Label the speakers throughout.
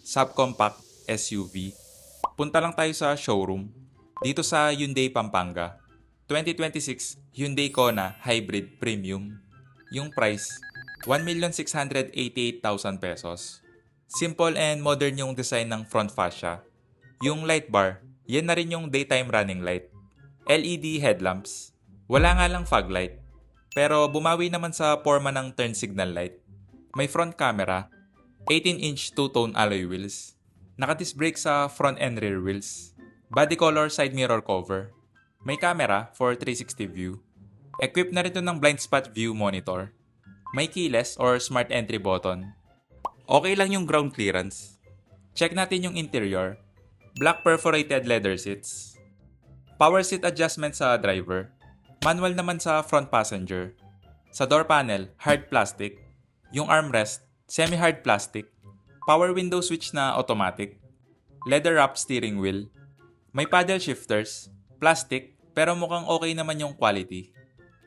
Speaker 1: subcompact SUV. Punta lang tayo sa showroom. Dito sa Hyundai Pampanga. 2026 Hyundai Kona Hybrid Premium. Yung price, 1,688,000 pesos. Simple and modern yung design ng front fascia. Yung light bar, yan na rin yung daytime running light. LED headlamps. Wala nga lang fog light. Pero bumawi naman sa forma ng turn signal light. May front camera, 18-inch two-tone alloy wheels. Naka-disc brake sa front and rear wheels. Body color side mirror cover. May camera for 360 view. Equipped na rin ito ng blind spot view monitor. May keyless or smart entry button. Okay lang yung ground clearance. Check natin yung interior. Black perforated leather seats. Power seat adjustment sa driver. Manual naman sa front passenger. Sa door panel, hard plastic. Yung armrest, semi-hard plastic. Power window switch na automatic. Leather wrap steering wheel. May paddle shifters. Plastic, pero mukhang okay naman yung quality.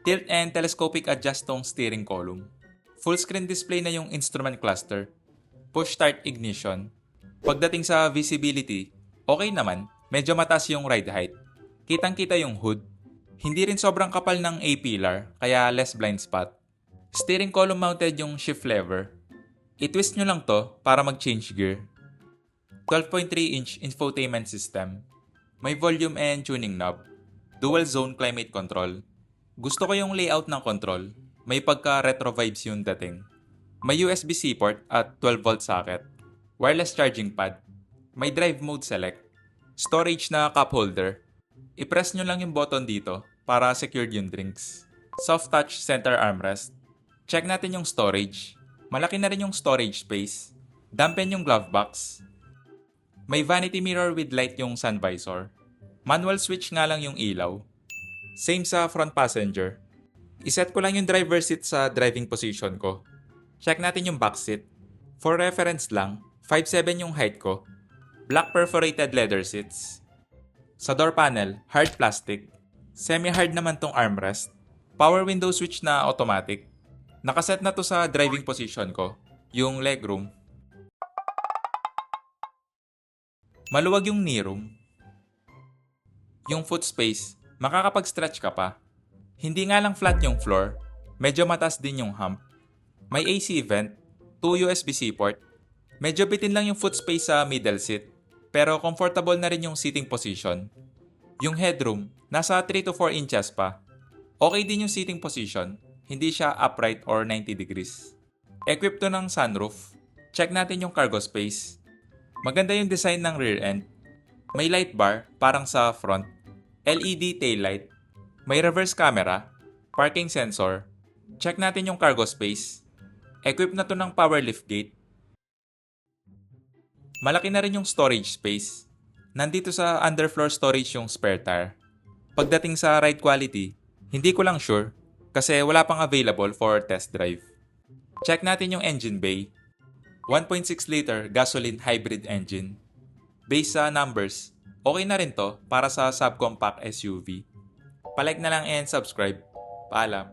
Speaker 1: Tilt and telescopic adjust tong steering column. Full screen display na yung instrument cluster. Push start ignition. Pagdating sa visibility, okay naman. Medyo mataas yung ride height. Kitang-kita yung hood. Hindi rin sobrang kapal ng A-pillar, kaya less blind spot. Steering column mounted yung shift lever. I-twist nyo lang to para mag-change gear. 12.3-inch infotainment system. May volume and tuning knob. Dual zone climate control. Gusto ko yung layout ng control. May pagka-retro vibes yung dating. May USB-C port at 12-volt socket. Wireless charging pad. May drive mode select. Storage na cup holder. I-press nyo lang yung button dito para secured yung drinks. Soft touch center armrest. Check natin yung storage. Malaki na rin yung storage space. Dampen yung glove box. May vanity mirror with light yung sun visor. Manual switch nga lang yung ilaw. Same sa front passenger. Iset ko lang yung driver seat sa driving position ko. Check natin yung back seat. For reference lang, 5'7" yung height ko. Black perforated leather seats. Sa door panel, hard plastic. Semi-hard naman tong armrest. Power window switch na automatic. Nakaset na to sa driving position ko. Yung legroom. Maluwag yung knee room. Yung foot space, makakapag-stretch ka pa. Hindi nga lang flat yung floor, medyo mataas din yung hump. May AC vent, 2 USB-C port. Medyo bitin lang yung foot space sa middle seat, pero comfortable na rin yung seating position. Yung headroom, nasa 3 to 4 inches pa. Okay din yung seating position, hindi siya upright or 90 degrees. Equipped to ng sunroof. Check natin yung cargo space. Maganda yung design ng rear end. May light bar, parang sa front. LED taillight. May reverse camera. Parking sensor. Check natin yung cargo space. Equipped na to ng power liftgate. Malaki na rin yung storage space. Nandito sa underfloor storage yung spare tire. Pagdating sa ride quality, hindi ko lang sure kasi wala pang available for test drive. Check natin yung engine bay. 1.6 liter gasoline hybrid engine. Based sa numbers, okay na rin to para sa subcompact SUV. Palike na lang and subscribe. Paalam.